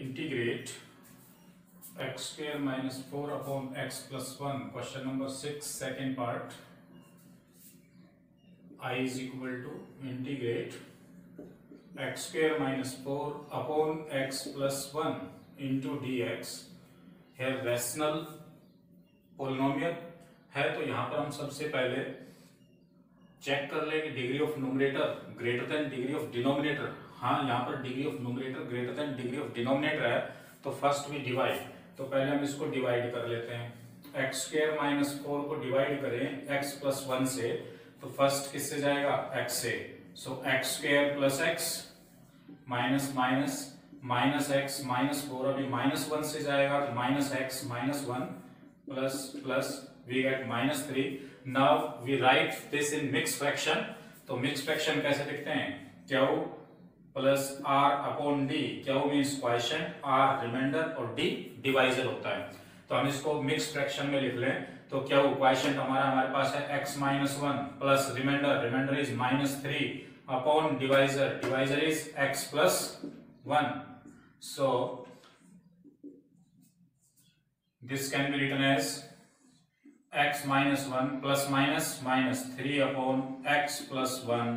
integrate x square minus 4 upon x plus 1. Question number 6, second part. I is equal to integrate x square minus 4 upon x plus 1 into dx. है rational polynomial है, तो यहाँ पर हम सबसे पहले check कर ले कि degree of numerator greater than degree of denominator. हाँ, यहाँ पर degree of numerator greater than degree of denominator है, तो फर्स्ट वी डिवाइड. तो पहले हम इसको डिवाइड कर लेते हैं. एक्स स्क्वायर माइनस 4 को डिवाइड करें एक्स प्लस 1 से, तो फर्स्ट किससे जाएगा? एक्स से. So x square plus x minus minus minus x minus 4, अभी माइनस 1 से जाएगा तो minus x minus 1 plus plus we get minus 3. Now we write this in mix fraction. तो मिक्स फ्रैक्शन कैसे लिखते हैं? Q plus r upon d. Q means quotient, r remainder और d divisor होता है. तो हम इसको मिक्स फ्रैक्शन में लिख लें. तो क्या वो क्वोशिएंट हमारे पास है x minus 1 plus remainder is minus 3 upon divisor is x plus 1. So this can be written as x minus 1 plus minus minus 3 upon x plus 1.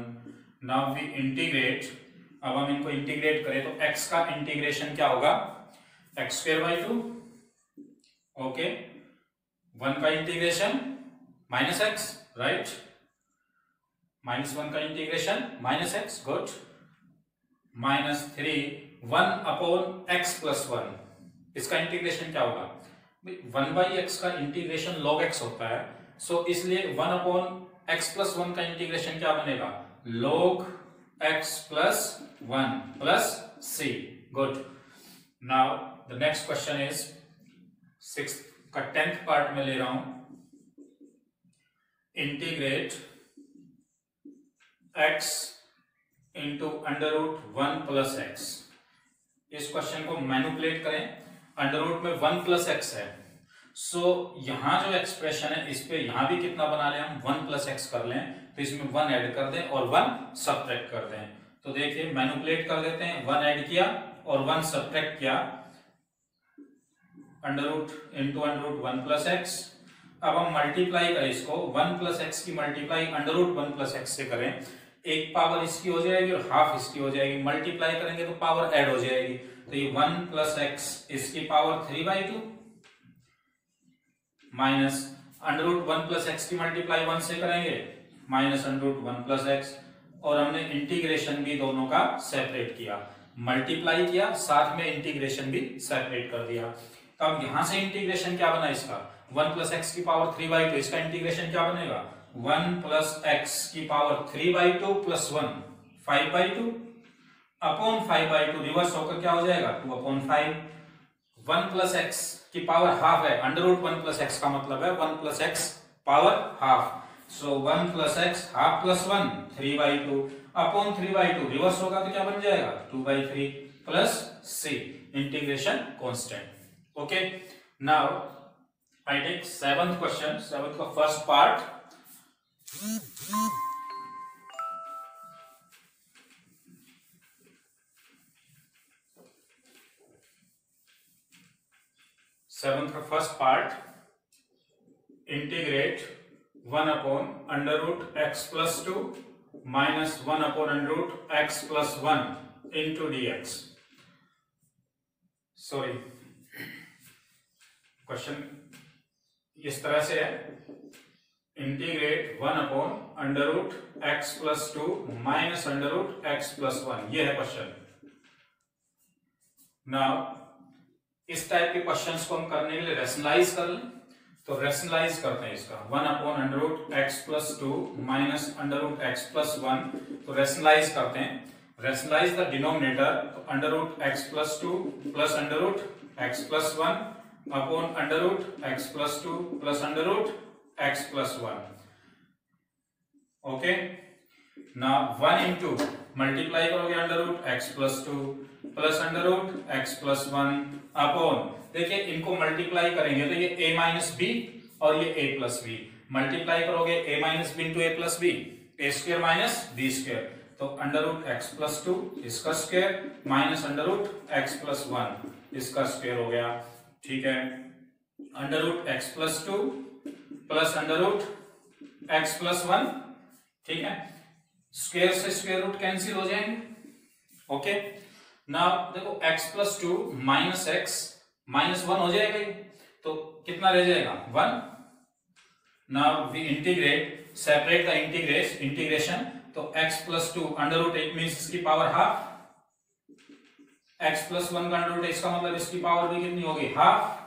Now we integrate. अब हम इनको इंटीग्रेट करें तो x का integration क्या होगा? x square by 2. Okay, 1 का integration minus x, right. Minus 1 का integration minus x, good. Minus 3 1 upon x plus 1. इसका इंटीग्रेशन क्या होगा? 1 बाई एक्स का इंटीग्रेशन लॉग एक्स होता है. सो इसलिए 1 अपॉन एक्स प्लस 1 का इंटीग्रेशन क्या बनेगा? Log x plus 1 plus C. Good. Now the next question is 6th का 10th पार्ट में ले रहा हूं. Integrate x into under root 1 plus x. इस क्वेश्चन को मैनिपुलेट करें. अंडर रूट में 1 प्लस एक्स है, सो यहां जो एक्सप्रेशन है इस पे यहां भी कितना बना लें हम? 1 प्लस एक्स कर लें. तो इसमें 1 ऐड कर दें और 1 सब्ट्रैक्ट कर दें. तो देखिए मैनिपुलेट कर देते हैं. 1 ऐड किया और 1 सब्ट्रैक्ट किया. Under root into under root 1 plus x. अब हम मल्टीप्लाई करें इसको. 1 प्लस एक्स की multiply under root 1 plus x से करें. एक पावर इसकी हो जाएगी और हाफ इसकी हो जाएगी. मल्टीप्लाई करेंगे तो पावर ऐड हो जाएगी. तो ये 1 प्लस एक्स इसकी power 3/2 minus under root 1 plus x की मल्टीप्लाई 1 से करेंगे minus under root 1 plus x. और हमने इंटीग्रेशन भी दोनों का सेपरेट किया. मल्टीप्लाई किया साथ में इंटीग्रेशन भी सेपरेट कर दिया. तो अब यहां से इंटीग्रेशन क्या बना इसका? 1 प्लस एक्स की पावर 3/2. इसका इंटीग्रेशन क्या बनेगा? 1 प्लस एक्स की पावर 3/2 प्लस 1 5/2 अपॉन 5/2. रिवर्स होकर क्या हो जाएगा? 2/5. 1 प्लस एक्स की पावर हाफ है. अंडर रूट 1 प्लस एक्स का मतलब है 1 plus x power half. So 1 plus x half plus 1 3/2 upon 3/2. Reverse होगा तो क्या बन जाएगा? 2/3 plus C. Integration constant. Okay. Now I take 7th question. 7th का first part. Seventh का first part. Integrate 1 upon under root x plus 2 minus 1 upon under root x plus 1 into dx. Sorry. Question इस तरह से है. Integrate 1 upon under root x plus 2 minus under root x plus 1. ये है question. Now इस type के questions को हम करने के लिए रैशनलाइज कर लें. तो रैशनलाइज करते हैं इसका. 1 upon under root x plus 2 minus under root x plus 1. तो रैशनलाइज करते हैं. Rationalise the denominator. तो under root x plus 2 plus under root x plus 1 upon under root x plus 2 plus under root x plus 1. Okay. Now 1 into multiply करोगे under root x plus 2 plus under root x plus 1 upon. देखिए इनको multiply करेंगे तो ये a minus B और ये a plus b. Multiply करोगे a minus b into a plus b, a square minus b square. तो अंडर रूट एक्स प्लस 2 इसका square minus under root x plus 1 इसका स्क्वायर हो गया, ठीक है। Under root x plus 2 plus under root x plus 1, ठीक है। Square से स्क्वायर रूट कैंसिल हो जाएंगे, ओके। नाउ देखो x plus 2 minus x minus 1 हो जाएगा ये, तो कितना रह जाएगा 1। Now we integrate, separate the integration, तो x प्लस 2 अंडर रूट एक मीन्स इसकी पावर हाफ, x प्लस 1 का अंडर रूट इसका मतलब इसकी पावर भी कितनी होगी हाफ।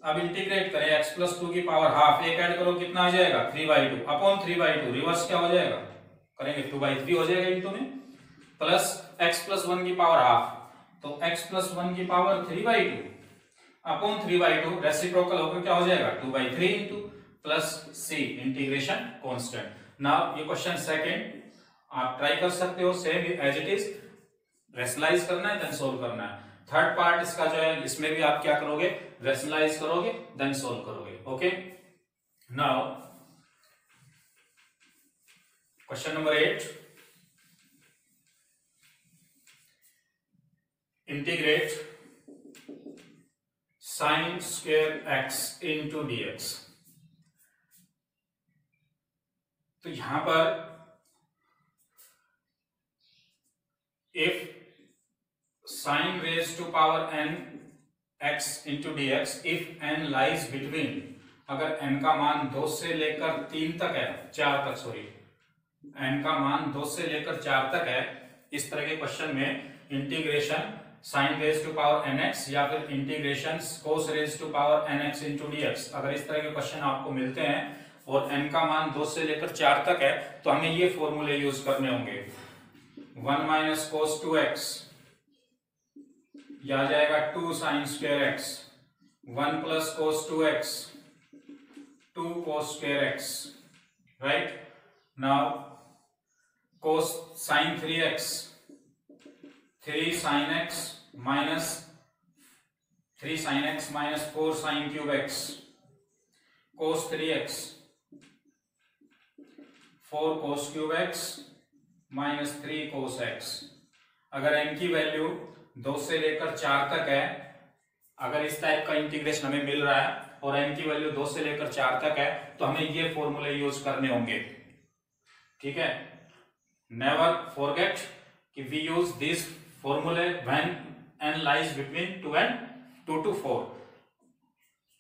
अब इंटीग्रेट करें x प्लस 2 की पावर हाफ, एक ऐड करो कितना आ जाएगा 3/2 अपॉन 3/2, रिवर्स क्या हो जाएगा करेंगे 2/3 हो जाएगा इंटू में, प्लस x प्लस 1 की पावर हाफ, तो x प्लस 1 की पावर 3/2 अपॉन 3/2, रेसिप्रोकल होकर क्या हो जाएगा 2/3 into plus c integration constant. Now ये क्वेश्चन सेकंड आप ट्राई कर सकते हो, same as it is, rationalize करना है देन सोल्व करना है। थर्ड पार्ट इसका जो है, इसमें भी आप क्या करोगे रेशनलाइज करोगे देन सोल्व करोगे, okay. Now question number 8, integrate sin square x into dx। तो यहां पर if sin raised to power n x into dx if n lies between, अगर n का मान 2 से लेकर 3 तक है, 4 तक सॉरी, n का मान 2 से लेकर 4 तक है, इस तरह के क्वेश्चन में integration sin raised to power nx या फिर integration cos raised to power nx into dx, अगर इस तरह के क्वेश्चन आपको मिलते हैं और n का मान 2 से लेकर 4 तक है, तो हमें ये फॉर्मूले यूज करने होंगे। 1 माइनस cos 2x, यह आ जाएगा 2 sin square x, 1 plus cos 2x, 2 cos square x, right. Now cos sin 3x, 3 sin x minus 3 sin x minus 4 sin cube x, cos 3x, 4 cos cube x minus 3 cos x। अगर n की value 2 से लेकर 4 तक है, अगर इस type का integration हमें मिल रहा है और n की वैल्यू 2 से लेकर 4 तक है, तो हमें ये फॉर्मूले यूज करने होंगे, ठीक है। नेवर फॉरगेट कि वी यूज दिस फॉर्मूले when n lies between 2 to 4।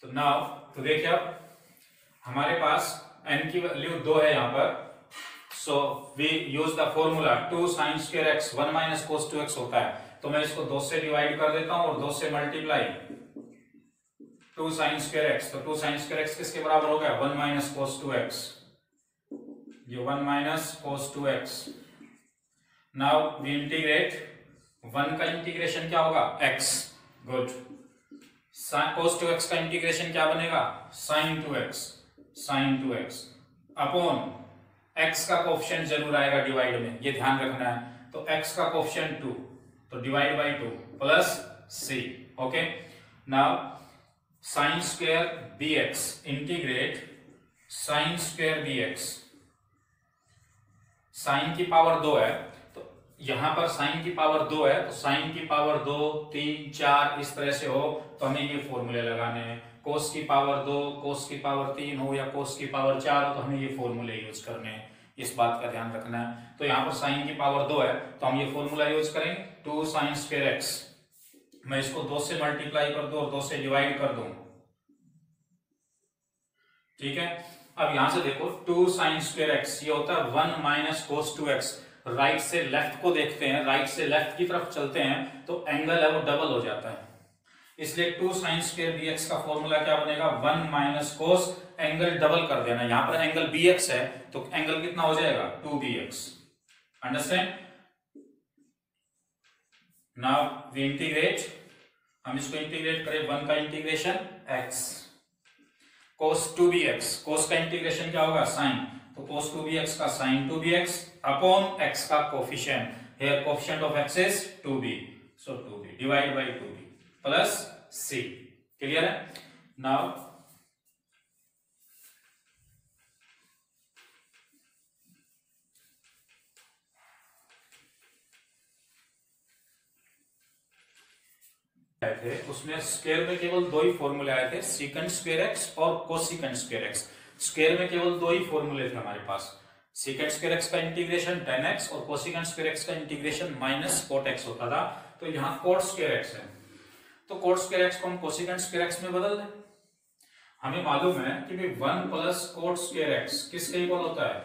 तो नाउ तो देखिए अब हमारे पास n की वैल्यू 2 है यहाँ पर, so we use the formula 2 sin square x 1 minus cos 2x होता है, तो मैं इसको 2 से डिवाइड कर देता हूं और 2 से मल्टीप्लाई 2 sin square x, तो 2 sin square x किसके बराबर हो गया 1 minus cos 2x, ये 1 minus cos 2x। Now we integrate, 1 का इंटीग्रेशन क्या होगा x, गुड। cos 2x का इंटीग्रेशन क्या बनेगा sin 2x अपॉन x का कोएफिशिएंट जरूर आएगा डिवाइड में, ये ध्यान रखना है, तो x का कोएफिशिएंट 2, तो divide by 2 plus c, okay. Now sin square dx, integrate sin square dx, sin की पावर 2 है, यहां पर sin की पावर 2 है, तो sin की पावर 2 3 4 इस तरह से हो, तो हमें ये फॉर्मूले लगाने हैं। cos की पावर 2, cos की पावर 3 हो या cos की पावर 4 हो, तो हमें ये फॉर्मूले यूज करने हैं, इस बात का ध्यान रखना है। तो यहाँ पर sin की पावर 2 है, तो हम ये फॉर्मूला यूज करेंगे 2 sin square x, मैं इसको 2 से मल्टीप्लाई कर दूं और 2 से डिवाइड कर दूं, ठीक है। अब यहां से देखो 2 sin square x, ये होता है 1 माइनस cos 2x। राइट से लेफ्ट को देखते हैं, राइट से लेफ्ट की तरफ चलते हैं, तो एंगल है वो डबल हो जाता है, इसलिए 2 sin square dx का फॉर्मूला क्या बनेगा 1 माइनस cos, एंगल डबल कर देना, यहां पर एंगल bx है, तो एंगल कितना हो जाएगा 2bx, understand. Now we integrate, हम इसको इंटीग्रेट करें 1 का integration x, cos 2bx, cos का इंटीग्रेशन क्या होगा sin, तो cos 2bx का sin 2bx अपॉन x का coefficient, here coefficient of x is 2b, so 2b divide by 2b plus c, clear है। नाउ आए थे उसमें स्क्वायर में केवल दो ही फॉर्मूले आए थे, सीकेंट स्क्वायर एक्स और कोसिकेंट स्क्वायर एक्स। स्क्वायर में केवल दो ही फॉर्मूले थे हमारे पास, सीकेंट स्क्वायर एक्स का इंटीग्रेशन tan x और कोसिकेंट स्क्वायर एक्स का इंटीग्रेशन माइनस cot x होता था। तो यहाँ cot स्क्वायर x है, तो cot स्क्वायर x को हम कोसिकेंट स्क्वायर x में बदल दें। हमें मालूम है कि भाई 1 प्लस cot स्क्वायर x किसके इक्वल होता है,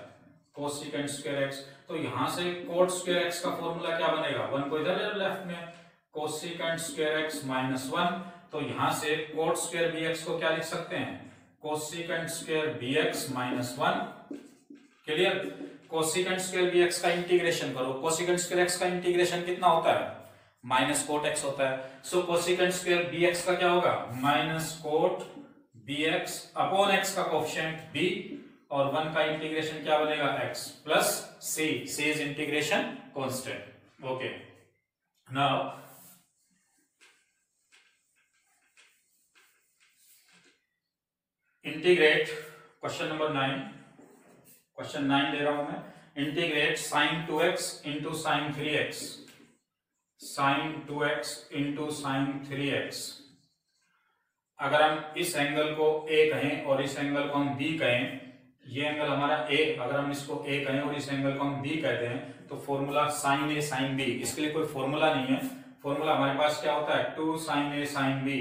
कोसिकेंट स्क्वायर x। तो यहां से cot स्क्वायर x का फॉर्मूला क्या बनेगा, 1 को इधर लेफ्ट में, कोसिकेंट स्क्वायर x माइनस 1। तो यहां से cot स्क्वायर bx को क्या लिख सकते हैं, cosecant square bx minus 1। Clear. Cosecant square bx का इंटीग्रेशन करो, कोसिकेंट स्क्वायर x का इंटीग्रेशन कितना होता है, माइनस cot x होता है। सो कोसिकेंट स्क्वायर bx का क्या होगा, minus cot bx upon x का कोएफिशिएंट b, और 1 का इंटीग्रेशन क्या बनेगा, x plus c, c is integration constant. Okay, now integrate question number 9, question 9 ले रहा हूं मैं। Integrate sin 2x into sine 3x, sin 2x into sine 3x। अगर हम इस एंगल को a कहें और इस एंगल को हम b कहें, ये एंगल हमारा a, अगर हम इसको a कहें और इस एंगल को हम b कहते हैं, तो formula sin a sin b, इसके लिए कोई फॉर्मूला नहीं है। फॉर्मूला हमारे पास क्या होता है, 2 sin a sin b।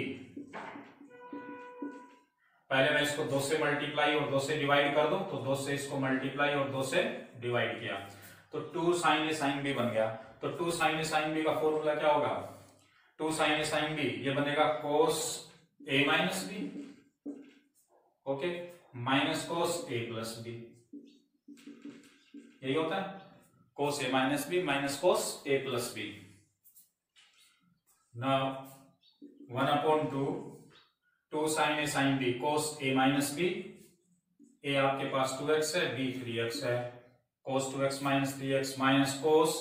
पहले मैं इसको 2 से मल्टीप्लाई और 2 से डिवाइड कर दूं, तो 2 से इसको मल्टीप्लाई और 2 से डिवाइड किया, तो 2 sin a sin b बन गया। तो 2 sin a sin b का फॉर्मूला क्या होगा, 2 sin a sin b, ये बनेगा cos a minus b, okay, minus cos a plus b, यही होता है, cos a minus b minus cos a plus b। Now 1/2 2 sin a sin b cos a minus b, a आपके पास 2x है, b 3x है, cos 2x minus 3x minus cos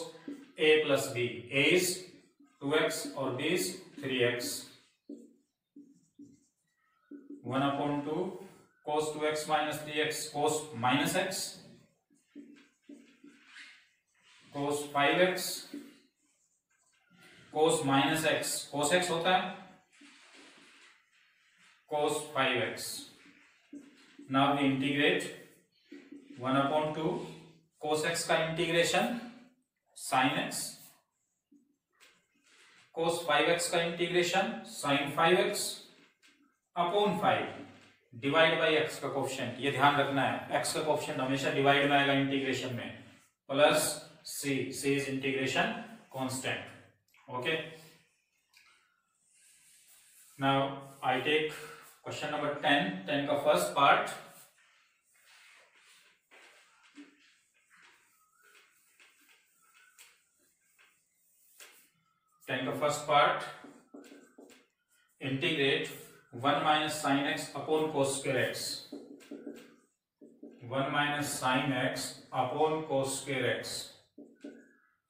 a plus b, a is 2x और b is 3x। 1/2 cos 2x minus 3x cos minus x, cos 5x, cos minus x, cos x होता है, cos 5x। Now we integrate 1/2 cos x का integration sin x, cos 5x का integration sin 5x upon 5 divide by x का coefficient. ये ध्यान रखना है, x का कोएफिशिएंट हमेशा डिवाइड में आएगा इंटीग्रेशन में, plus c, c is integration constant. Okay, now I take question number 10 का फर्स्ट पार्ट। का first part, integrate 1 minus sine x upon cos square x, 1 minus sine x upon cos square x.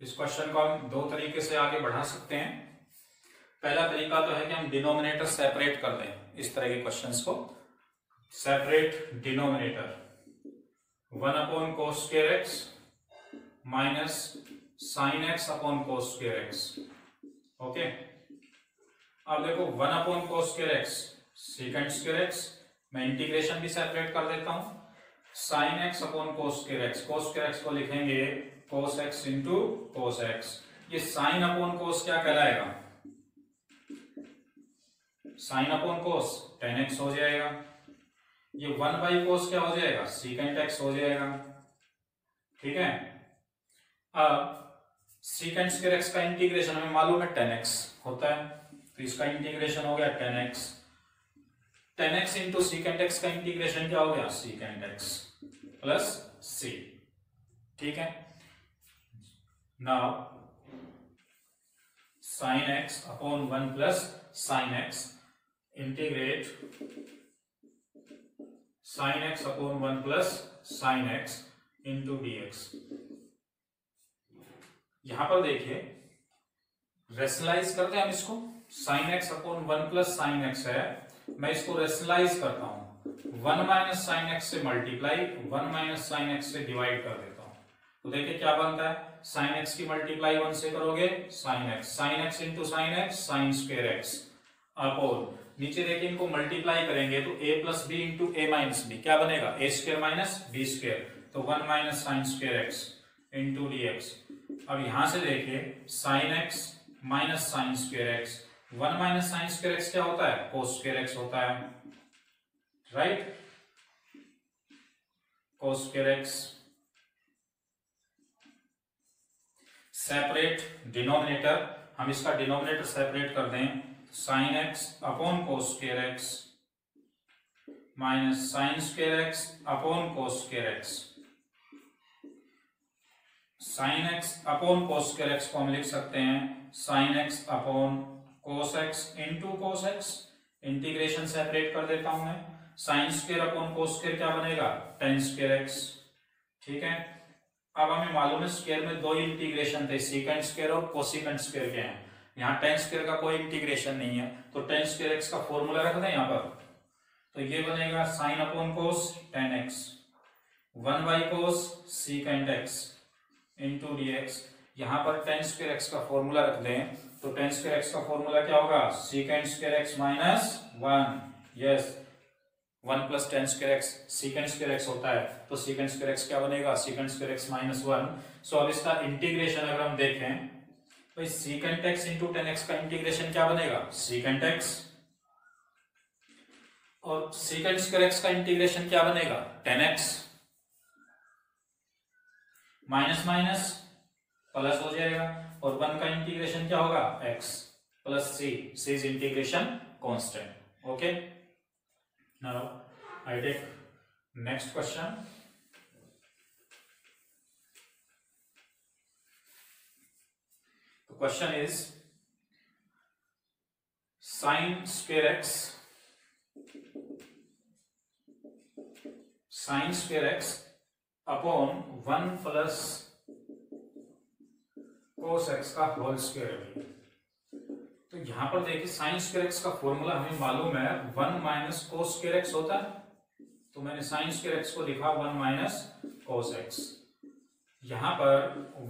इस question को हम दो तरीके से आगे बढ़ा सकते हैं। पहला तरीका तो है कि हम डिनोमिनेटर सेपरेट कर दें, इस तरह के क्वेश्चंस को separate denominator, 1 upon cos square x minus sine x upon cos square x. Okay, अब देखो 1 upon cos square x second square x, मैं इंटीग्रेशन भी सेपरेट कर देता हूं, sine x upon cos square x, कोस स्क्वायर एक्स को लिखेंगे कोस x into cos x. ये साइन अपॉन कोस क्या कहलाएगा, साइन अपॉन कोस टेन एक्स हो जाएगा। ये 1 बाई कोस क्या हो जाएगा, सीकेंट एक्स हो जाएगा। ठीक है, अब सीकेंट स्क्वायर एक्स का इंटीग्रेशन हमें मालूम है 10x होता है, तो इसका इंटीग्रेशन हो गया 10x, 10x into secant x का इंटीग्रेशन क्या हो गया, सीकेंट एक्स प्लस c। ठीक है, now sine x upon 1 plus sine x, integrate sign x upon 1 plus sign x into dx। यहां पर देखिए रेशनलाइज करते हैं हम इसको, sign x upon 1 plus sine x है, मैं इसको रेशनलाइज करता हूं, 1 माइनस साइन एक्स से मल्टीप्लाई, 1 माइनस साइन एक्स से डिवाइड कर देता हूं, तो देखिए क्या बनता है, साइन एक्स की मल्टीप्लाई 1 से करोगे sine x, sine x into sine x sine square x, upon, नीचे देखिए इनको मल्टीप्लाई करेंगे तो a plus b into a minus b क्या बनेगा, a square minus b square, तो 1 minus sine square x into d x. अब यहां से देखिए sine x minus sine square x, 1 minus sine square x क्या होता है, कोस स्क्वायर एक्स होता है, right, cos square x. Separate denominator, हम इसका डिनोमिनेटर सेपरेट कर दें, sign x upon cos square x minus sine square x upon cos square x. Sine x upon cos square x को हम लिख सकते हैं sign x upon cos x into cos x, integration separate कर देता हूं मैं, sine square upon cos square क्या बनेगा, टेन स्क्वायर एक्स, ठीक है। अब हमें मालूम है स्क्वायर में दो इंटीग्रेशन थे, सीकेंट स्क्वायर और कोसिकेंट स्क्वायर के हैं, यहाँ टेन स्क्वायर का कोई इंटीग्रेशन नहीं है, तो टेन स्क्वायर एक्स का फॉर्मूला रख दें यहाँ पर, तो ये बनेगा sign upon cos ten x 1 by cos secant x into d x. यहाँ पर टेन स्क्वायर एक्स का फॉर्मूला रख दें, तो टेन स्क्वायर एक्स का फॉर्मूला क्या होगा, secant square x minus 1, yes 1 plus ten square x secant square x होता है, तो सीकेंट स्क्वायर एक्स क्या बनेगा, secant square x minus 1। So अब इसका इंटीग्रेशन अगर हम देखें तो इस secant x into tan x का इंटीग्रेशन क्या बनेगा, सीकेंट एक्स, और सीकेंट स्क्वायर एक्स का इंटीग्रेशन क्या बनेगा, tan x, minus minus plus हो जाएगा, और 1 का इंटीग्रेशन क्या होगा, x plus c, c is integration constant, okay. Now I take next question. The question is sin square x upon 1 plus cos x का होल स्क्वायर। तो यहां पर देखिए साइन स्क्वायर एक्स का फॉर्मूला हमें मालूम है 1 माइनस कोस स्क्वायर एक्स होता है, तो मैंने साइन स्क्वायर एक्स को लिखा 1 माइनस कोस एक्स। यहां पर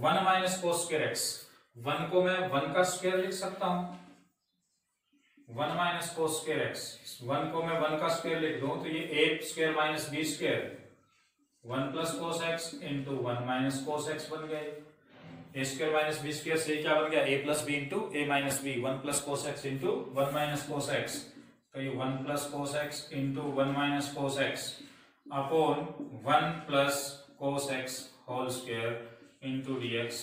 1 माइनस कोस स्क्वायर एक्स, 1 को मैं 1 का स्क्वायर लिख सकता हूं, 1 माइनस कोस स्क्वायर एक्स, 1 को मैं 1 का स्क्वायर लिख दूं तो ये a square minus b square 1 plus cos x into 1 minus cos x बन गया, a square minus b square से क्या बन गया, a plus b into a minus b, 1 plus cos x into 1 minus cos x, तो ये 1 plus cos x into 1 minus cos x upon 1 plus cos x whole square into d x.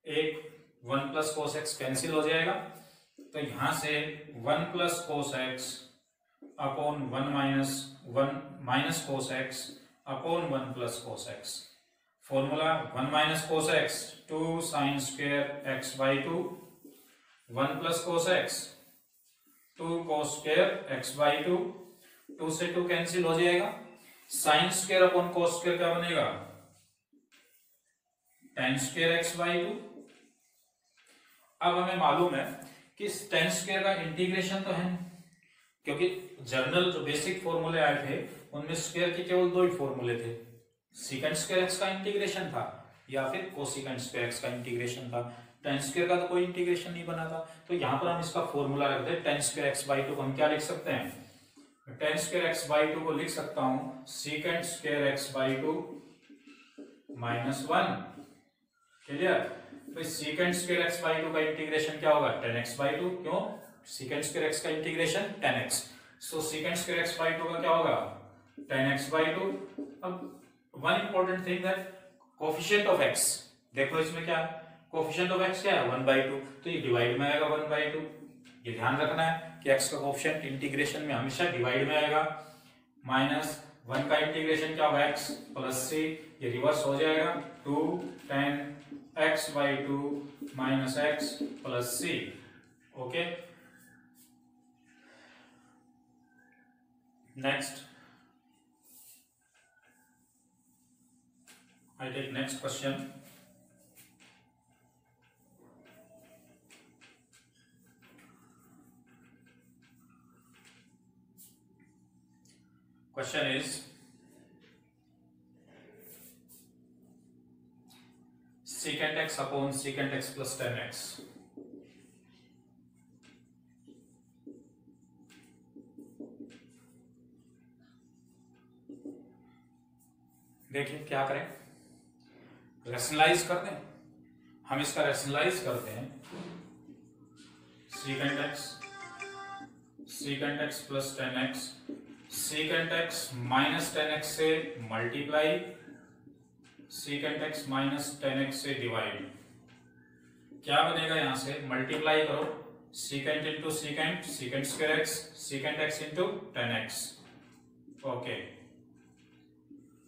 एक 1 plus cos x cancel हो जाएगा, तो यहां से 1 plus cos x upon 1 minus cos x upon 1 plus cos x. Formula 1 minus cos x 2 sign square x by 2, 1 plus cos x 2 cos square x by 2, 2 से 2 cancel हो जाएगा, sine square upon cos square क्या बनेगा, ten square x by 2। अब हमें मालूम है कि टेन स्क्वायर का इंटीग्रेशन तो है, क्योंकि जनरल जो बेसिक फॉर्मूले आए थे उनमें स्क्वायर के केवल दो ही फॉर्मूले थे, सीकेंट स्क्वायर एक्स का इंटीग्रेशन था या फिर कोसिकेंट स्क्वायर एक्स का इंटीग्रेशन था, टेन स्क्वायर का तो कोई इंटीग्रेशन नहीं बना था। तो यहां पर हम इसका फॉर्मूला रख दें टेन स्क्वायर एक्स बाई 2 को हम क्या लिख सकते हैं, टेन स्क्वायर एक्स बाई 2 को लिख सकता हूं secant square x by 2 minus 1, clear. तो सीकेंट स्क्वायर एक्स बाई 2 का इंटीग्रेशन क्या होगा, टेन एक्स बाई 2, क्यों, सीकेंट स्क्वायर एक्स का integration ten x, so secant square x by 2 का क्या होगा, टेन एक्स बाई 2। अब one important thing that coefficient of x, देखो इसमें क्या है, कोफिशिएंट ऑफ एक्स क्या है 1/2, तो ये डिवाइड में आएगा 1/2, ये ध्यान रखना है कि एक्स का कोफिशिएंट इंटीग्रेशन में हमेशा डिवाइड में आएगा, माइनस 1 का इंटीग्रेशन क्या होगा एक्स प्लस सी, ये रिवर्स हो जाएगा 2 10 x by 2 minus x plus c, okay. Next I take next question. Question is secant x upon secant x plus 10x. देखिए क्या करें, रैशनलाइज कर दें। हम इसका रैशनलाइज करते हैं, secant x plus 10x, secant x minus 10x से multiply, secant x minus 10x से डिवाइड। क्या बनेगा, यहां से मल्टीप्लाई करो, secant into secant, secant square x, secant x into 10x। Okay,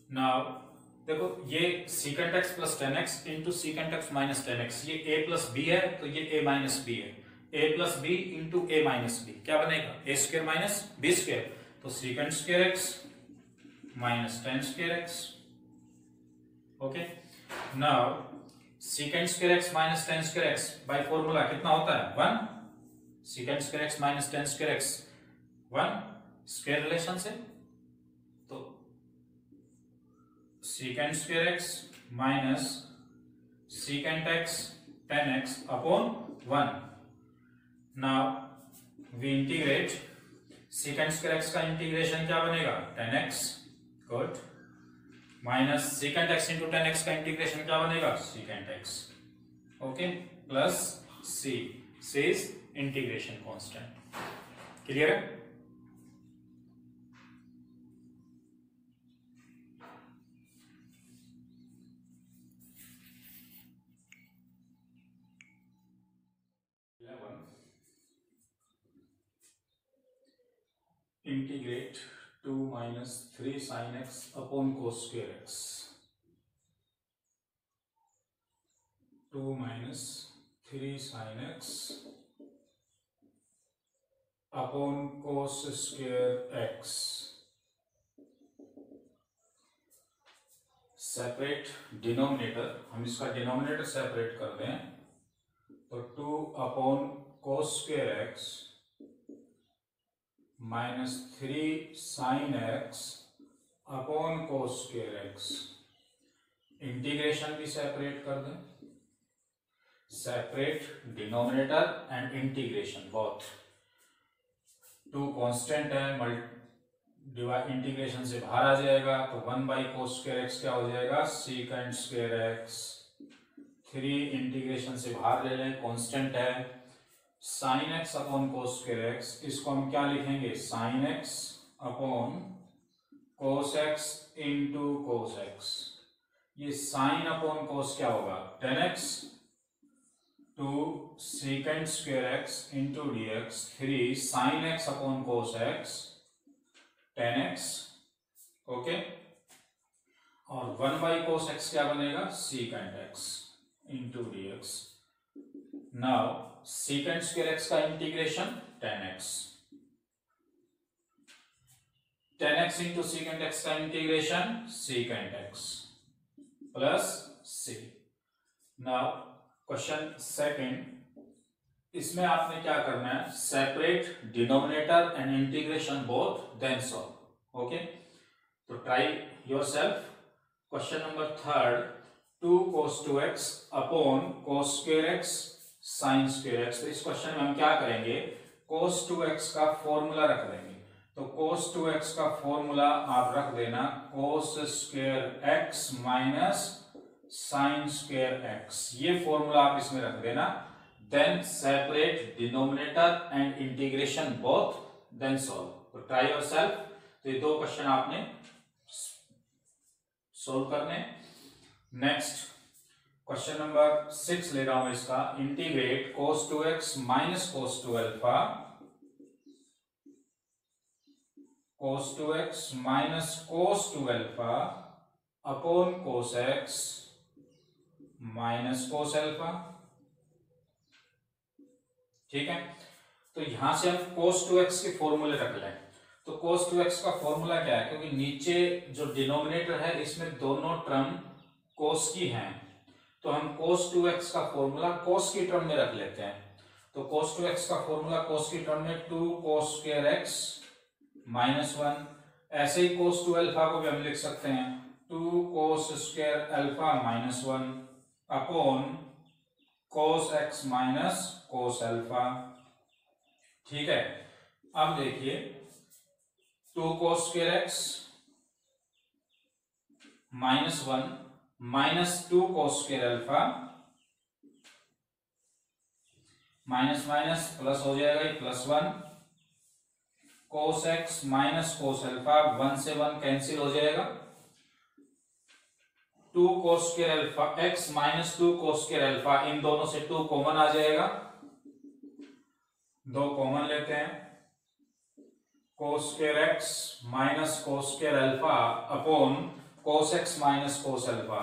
now देखो ये secant x plus 10x into secant x minus 10x, ये a प्लस बी है तो ये a माइनस बी है, a plus b into a minus b क्या बनेगा, a square minus b square, तो secant square x minus 10 square x. Okay, now secant square x minus 10 square x by formula कितना होता है 1, secant square x minus 10 square x 1 square relation से, तो secant square x minus secant x 10x upon 1। Now we integrate, secant square x का integration क्या बनेगा 10x, good, minus secant x into 10x का integration क्या बनेगा secant x, okay, plus c is integration constant. Clear है? Integrate 2 minus 3 sine x upon cos square x, 2 minus 3 sine x upon cos square x. Separate denominator, हम इसका denominator separate कर दें तो 2 upon cos square x minus 3 sine x upon cos square x. Integration भी separate कर दें, separate denominator and integration both. 2 constant है, integration से बाहर आ जाएगा तो 1 बाई कोस स्क्वायर एक्स क्या हो जाएगा सीकेंट स्क्वायर एक्स, 3 इंटीग्रेशन से बाहर ले लें, कांस्टेंट है, sine x upon cos square x, इसको हम क्या लिखेंगे sine x upon cos x into cos x. ये साइन अपॉन कोस क्या होगा 10x two secant square x into dx, 3 sine x upon cos x 10x, okay, और 1 by cos x क्या बनेगा secant x into dx। Now secant square x का integration 10x, 10x into secant x का integration secant x plus सी। Now question second, इसमें आपने क्या करना है separate denominator and integration both then solve, okay, तो try yourself. Question number third, 2 cos 2x अपॉन cos square x sine square x. तो इस क्वेश्चन में हम क्या करेंगे cos 2x का फॉर्मूला रख देंगे, तो cos 2x का फॉर्मूला आप रख देना cos square x minus sine square x, ये फॉर्मूला आप इसमें रख देना। Then separate denominator and integration both then solve. तो ट्राई योरसेल्फ। तो ये 2 क्वेश्चन आपने सॉल्व करने। नेक्स्ट क्वेश्चन नंबर 6 ले रहा हूं इसका, integrate cos 2x minus cos 2 alpha, cos 2x minus cos 2 alpha upon cos x minus cos alpha. ठीक है, तो यहां से हम cos 2x के फॉर्मूले रख लें। तो cos 2x का फॉर्मूला क्या है, क्योंकि नीचे जो डिनोमिनेटर है इसमें दोनों टर्म cos की हैं, तो हम cos 2x का फॉर्मूला cos की टर्म में रख लेते हैं। तो cos 2x का फॉर्मूला cos की टर्म में 2 cos स्क्वायर x माइनस 1, ऐसे ही cos 2 अल्फा को भी हम लिख सकते हैं 2 cos square alpha minus 1 upon cos x minus cos alpha. ठीक है, अब देखिए 2 cos square x -1 -2 cos square alpha, minus minus plus हो जाएगा, ये +1 cos x minus cos alpha, 1 से 1 कैंसिल हो जाएगा, 2 cos square alpha x minus 2 cos square alpha, इन दोनों से 2 कॉमन आ जाएगा, 2 कॉमन लेते हैं, cos square x minus cos square alpha upon cos x minus cos alpha.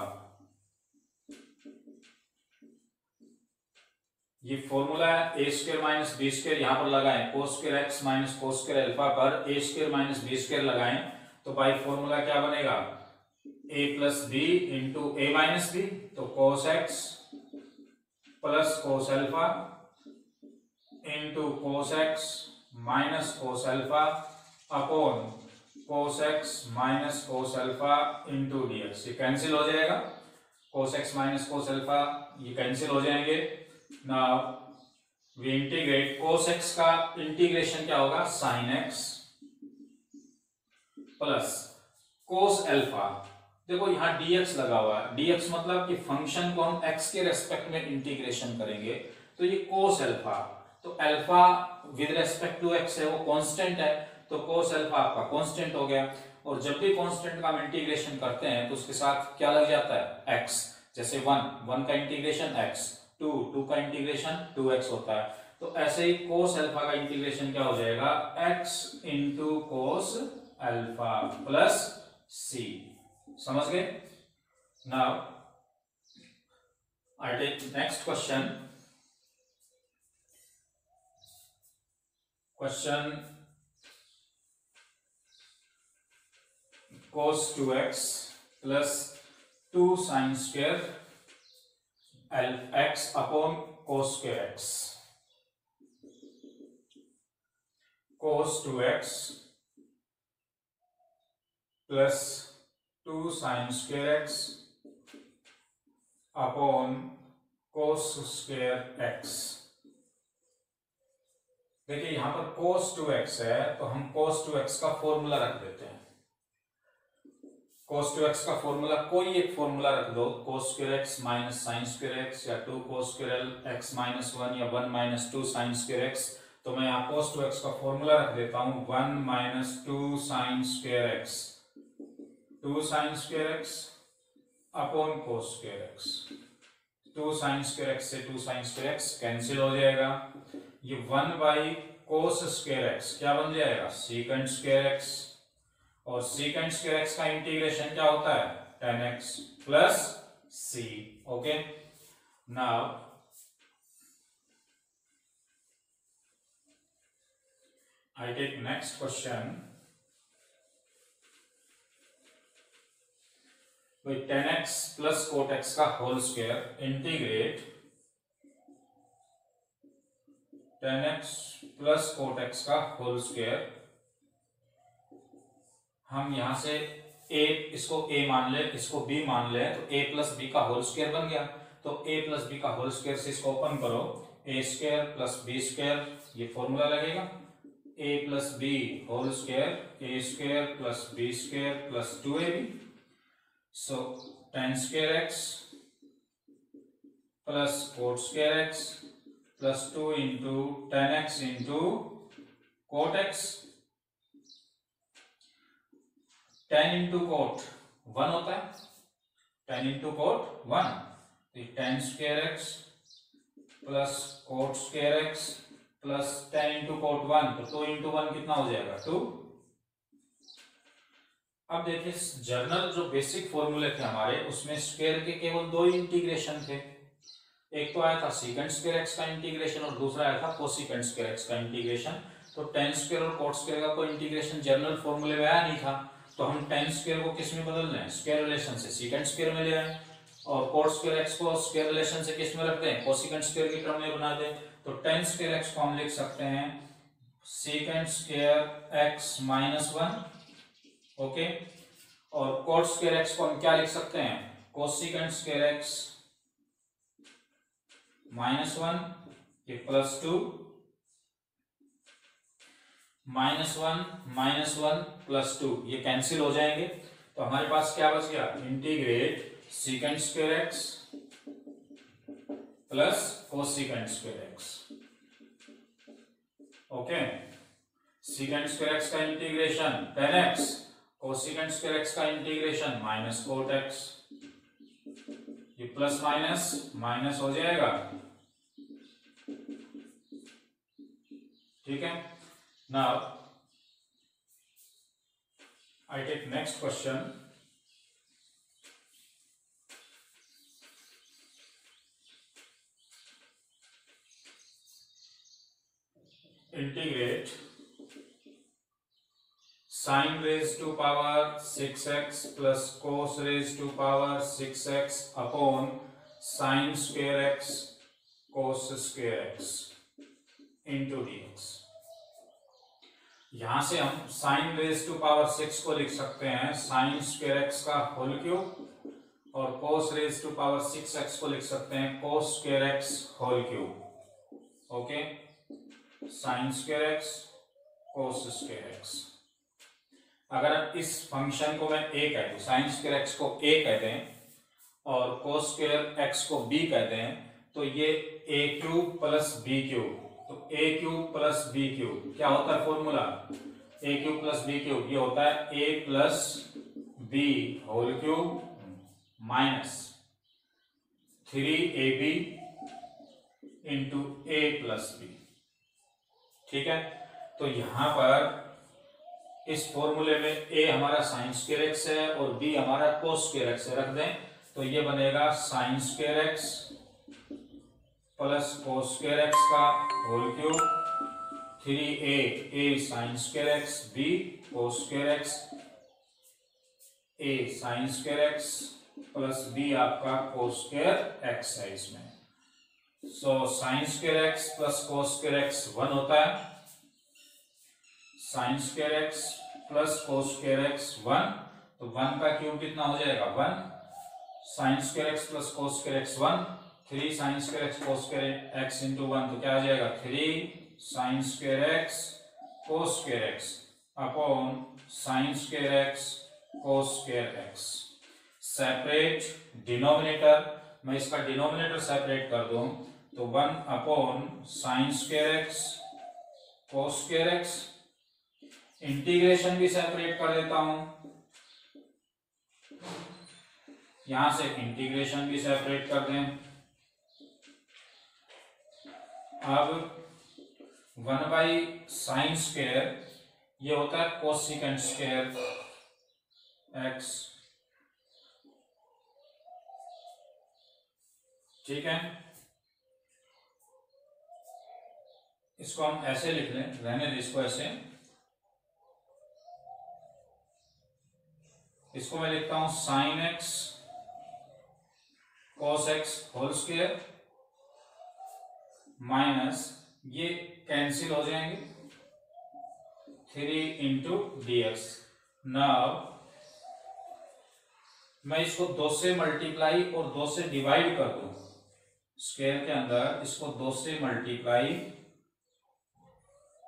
ये फॉर्मूला है, a square minus b square, यहां पर लगाएं cos square x minus cos square alpha पर a square minus b square लगाएं, तो by formula क्या बनेगा, a plus b into a minus b, तो cos x plus cos alpha into cos x minus cos alpha upon cos x minus cos alpha into dx। ये cancel हो जाएगा, cos x minus cos alpha ये cancel हो जाएंगे। Now we integrate, cos x का integration क्या होगा, sin x plus cos alpha, देखो यहाँ dx लगा हुआ है, dx मतलब कि फंक्शन को हम x के रेस्पेक्ट में इंटीग्रेशन करेंगे, तो ये cos अल्फा, तो alpha with respect to x है, वो कांस्टेंट है, तो cos अल्फा आपका कांस्टेंट हो गया। और जब भी कांस्टेंट का हम इंटीग्रेशन करते हैं तो उसके साथ क्या लग जाता है, x, जैसे 1 का इंटीग्रेशन x, 2 का इंटीग्रेशन 2x होता है, तो ऐसे ही cos अल्फा का इंटीग्रेशन क्या हो जाएगा, x into cos alpha plus c। समझ गए? Now I take next question, cos 2x plus 2 sin square x upon cos square x, cos 2x plus 2 sin square x upon cos square x। देखिए यहां पर cos 2x है, तो हम cos 2x का formula रख देते हैं, cos 2x का फॉर्मूला कोई एक फॉर्मूला रख दो, cos square x minus sin square x, या 2 cos स्क्वायर x माइनस 1, या 1 माइनस 2 sin स्क्वायर x। तो मैं यहाँ cos 2x का फॉर्मूला रख देता हूं, 1 minus 2 sin square x, 2 sin square x upon cos square x, 2 sin square x से 2 sin स्क्वायर x कैंसिल हो जाएगा, ये 1 बाई cos स्क्वायर x क्या बन जाएगा, secant स्क्वायर x, और secant स्क्वायर x का इंटीग्रेशन क्या होता है, tan x plus c। Okay, now I take next question, tan x plus cot x का whole square integrate tan x plus cot x का होल स्क्वायर, हम यहां से a, इसको a मान ले, इसको b मान ले, तो a प्लस b का होल स्क्वायर बन गया, तो a प्लस b का होल स्क्वायर से इसको ओपन करो, a square plus b square, ये फॉर्मूला लगेगा, a plus b whole square, a square plus b square plus 2ab, so tan square x plus cot square x plus 2 into tan x into cot x, tan into cot 1 होता है, tan into cot 1, तो tan square x plus cot square x plus tan into cot 1, तो 2 into 1 कितना हो जाएगा, 2। अब देखिए journal जो बेसिक फॉर्मूले थे हमारे, उसमें स्क्वायर के केवल 2 इंटीग्रेशन थे, एक तो आया था secant स्क्वायर x का इंटीग्रेशन और दूसरा आया था cosecant स्क्वायर x का इंटीग्रेशन। तो tan स्क्वायर और cot स्क्वायर का कोई इंटीग्रेशन जनरल फॉर्मूले में आया नहीं था, तो हम tan स्क्वायर को किस में बदल रहे हैं, स्क्वायर रिलेशन से secant स्क्वायर में ले आए, और cot स्क्वायर x को स्क्वायर रिलेशन से किस में रखते हैं, cosecant स्क्वायर की टर्म में बना दें, तो tan स्क्वायर x को हम लिख सकते हैं secant square x minus 1, okay, और cot स्क्वायर x को हम क्या लिख सकते हैं, cosecant स्क्वायर x माइनस 1, ये प्लस 2, -1 -1 प्लस 2, ये कैंसिल हो जाएंगे, तो हमारे पास क्या बच गया, integrate secant square x plus cosecant square x. Okay, secant square x का integration tan x, cosecant square x का इंटीग्रेशन माइनस कोट एक्स। ये प्लस माइनस माइनस हो जाएगा, ठीक है। Now I take next question. Integrate sin raised to power 6x plus cos raised to power 6x upon sin square x cos square x into dx। यहां से हम sin raised to power 6 को लिख सकते हैं sin square x का whole cube और cos raised to power 6x को लिख सकते हैं cos square x whole cube. Okay, sin square x cos square x। अगर इस फंक्शन को मैं a कह दूं, साइन स्क्वायर एक्स को a कहते हैं और कोस स्क्वायर एक्स को b कहते हैं, तो ये a cube plus b cube, तो a cube plus b cube क्या होता है formula, a cube plus b cube ये होता है a plus b whole cube minus 3ab into a plus b। ठीक है, तो यहां पर इस फॉर्मूले में a हमारा साइन स्क्वायर एक्स है और b हमारा कोस स्क्वायर एक्स है, रख दें तो ये बनेगा sine square x plus cos square x का whole cube 3a sine square x b cos square x a sine square x plus b आपका कोस स्क्वायर एक्स है इसमें। So sine square x plus cos square x 1 होता है, sine square x plus cos square x 1, तो 1 का cube कितना हो जाएगा 1, sine square x plus cos square x 1, 3 sign square x कोस स्क्वायर एक्स इंटू 1, तो क्या आ जाएगा 3 साइन स्क्वायर एक्स कोस square x upon sine square x कोस स्क्वायर एक्स। सेपरेट डिनोमिनेटर, मैं इसका डिनोमिनेटर सेपरेट कर दूं तो 1 अपॉन साइन स्क्वायर एक्स कोस square x, integration भी separate कर देता हूं, यहां से इंटीग्रेशन भी सेपरेट कर दें। अब 1 बाई साइन स्क्वायर ये होता है कोसिकेंट स्क्वायर एक्स, ठीक है। इसको हम ऐसे लिख लें, रहने दें इसको ऐसे, इसको मैं लिखता हूं sine x cos x whole square minus ये कैंसिल हो जाएंगे 3 इंटू डी एक्स। नाउ मैं इसको 2 से मल्टीप्लाई और 2 से डिवाइड कर दूं, स्क्वायर के अंदर इसको 2 से मल्टीप्लाई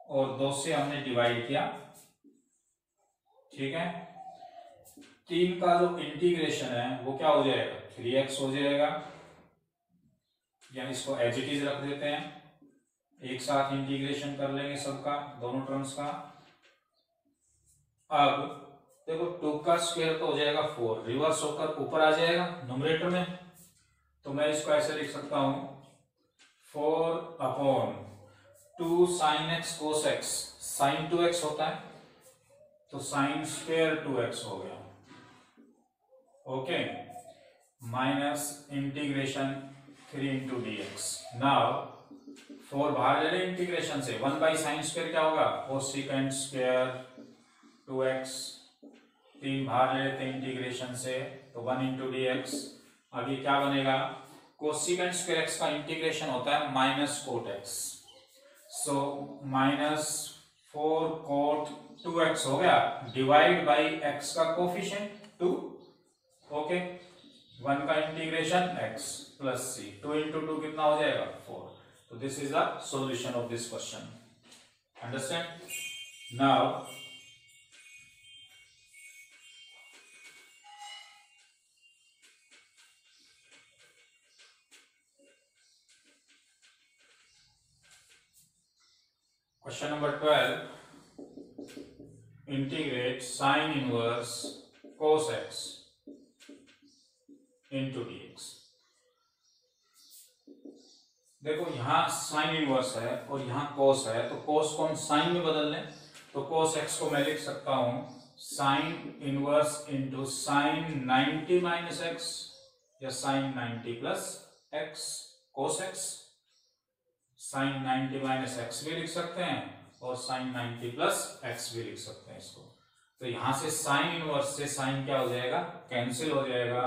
और 2 से हमने डिवाइड किया, ठीक है। 3 का जो इंटीग्रेशन है वो क्या हो जाएगा 3x हो जाएगा, या इसको एज इट इज रख देते हैं, एक साथ इंटीग्रेशन कर लेंगे सबका, दोनों टर्म्स का। अब देखो 2 का स्क्वायर तो हो जाएगा 4, रिवर्स होकर ऊपर आ जाएगा न्यूमरेटर में, तो मैं इसको ऐसे लिख सकता हूं 4 upon 2 sine x cos x, sine 2x होता है तो साइन स्क्वायर 2x हो गया, okay, minus integration 3 into d x. Now 4 बाहर ले लें इंटीग्रेशन से, 1 बाई साइन स्क्वायर क्या होगा कोसिकेंट स्क्वायर 2x, 3 बाहर ले लेते हैं इंटीग्रेशन से तो 1 इंटू डी एक्स। अब ये क्या बनेगा, कोसिकेंट स्क्वायर एक्स का इंटीग्रेशन होता है minus cot x, so minus 4 cot 2x हो गया डिवाइड बाई x का कोफिशिएंट 2, ओके, 1 का integration x plus c, 2 into 2 कितना हो जाएगा 4। तो this is the solution of this question, understand. Now question number 12, integrate sine inverse cos x into dx। देखो यहाँ साइन इनवर्स है और यहाँ cos है, तो cos को हम साइन में बदल लें, तो cos x को मैं लिख सकता हूं sine inverse into sine 90 minus x या sine 90 plus x cos x। Sine 90 minus x भी लिख सकते हैं और साइन 90 प्लस एक्स भी लिख सकते हैं इसको। तो यहां से साइन इनवर्स से साइन क्या हो जाएगा, कैंसिल हो जाएगा।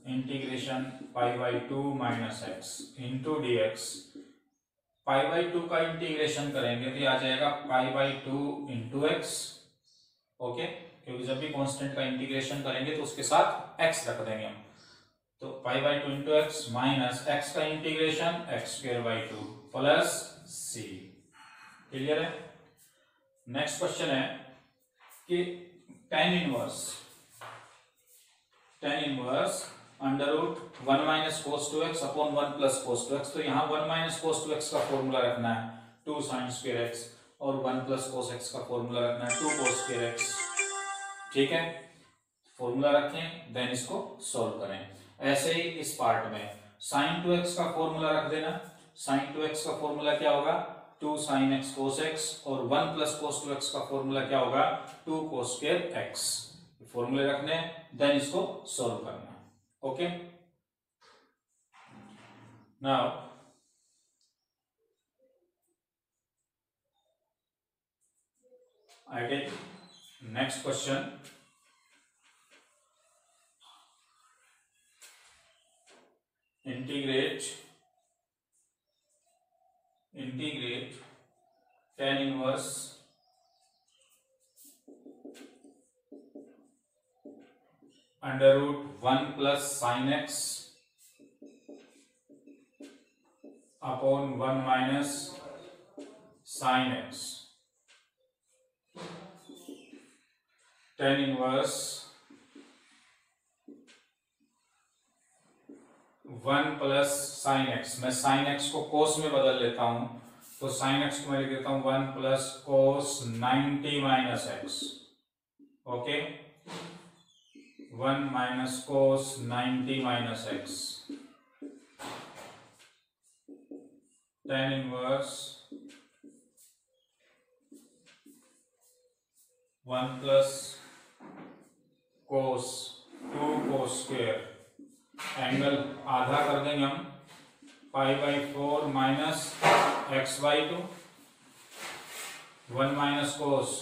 Integration pi by 2 minus x into d x. Pi by 2 का इंटीग्रेशन करेंगे तो आ जाएगा पाई बाई 2 इंटू एक्स। ओके, क्योंकि जब भी कांस्टेंट का इंटीग्रेशन करेंगे तो उसके साथ एक्स रख देंगे हम। तो pi by 2 into x minus x का integration x square by 2 plus c. Clear है। नेक्स्ट क्वेश्चन है कि tan inverse under root 1 minus cos 2x upon 1 plus cos 2x। तो यहाँ 1 माइनस cos 2x का फॉर्मूला रखना है 2 sin स्क्वायर x और 1 प्लस cos x का फॉर्मूला रखना है 2 cos स्क्वायर x। ठीक है, फॉर्मूला रखें देन इसको सॉल्व करें। ऐसे ही इस पार्ट में sin 2x का फॉर्मूला रख देना। sin 2x का फॉर्मूला क्या होगा 2 sin x cos x और 1 प्लस cos 2x का फॉर्मूला क्या होगा 2 cos स्क्वायर x। फॉर्मूले रखने देन इसको सॉल्व करना। Okay, now I take next question. Integrate tan inverse under root 1 plus sin x upon 1 minus sin x। tan inverse 1 plus sine x. मैं sine x को कोस में बदल लेता हूं, तो साइन एक्स को मैं लिख देता हूं 1 प्लस कोस 90 माइनस एक्स। ओके, 1 माइनस कोस 90 minus x. tan inverse 1 plus कोस 2 कोस स्क्वायर, एंगल आधा कर देंगे हम pi by 4 minus x by 2। 1 minus cos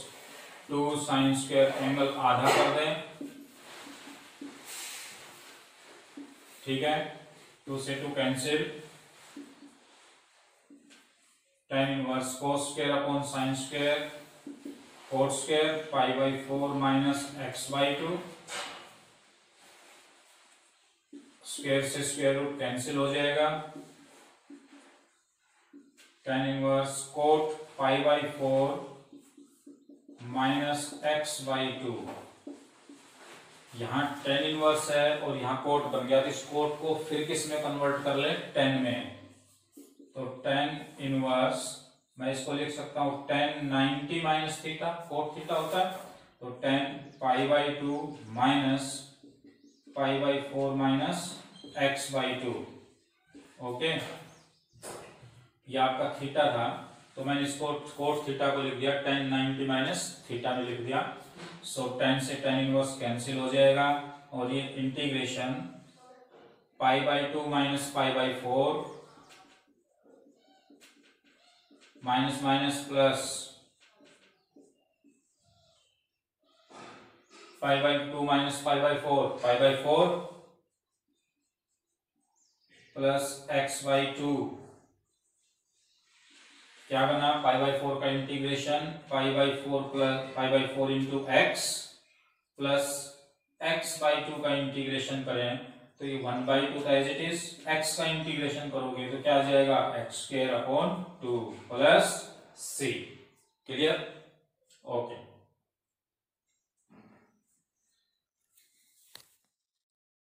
2 sine square, angle आधा कर दें। ठीक है, 2 से 2 cancel. tan inverse cos square upon sine square coat square pi by 4 minus x by 2। Square से स्क्वायर रूट कैंसिल हो जाएगा। tan inverse coat pi by 4 minus x by 2। यहाँ tan इनवर्स है और यहाँ कोट बन गया, तो इस कोट को फिर किस में कन्वर्ट कर ले tan में। तो tan इनवर्स मैं इसको लिख सकता हूँ tan 90 minus theta, cot theta होता है, तो tan pi by 2 minus pi by 4 minus x by 2। Okay, ये आपका थीटा था, तो मैंने इसको कोट थीटा को लिख दिया tan 90 माइनस थीटा में लिख दिया। सो tan से tan इनवर्स कैंसिल हो जाएगा और ये integration pi by 2 minus pi by 4 minus minus plus pi by 2 minus pi by 4 plus x by 2। क्या बना, पाई बाई 4 का integration pi by 4 plus pi by 4 into x plus x by 2 का integration करें तो ये 1 by 2 था as it is. X का integration करोगे तो क्या आ जाएगा x square upon 2 plus c. Clear. Okay.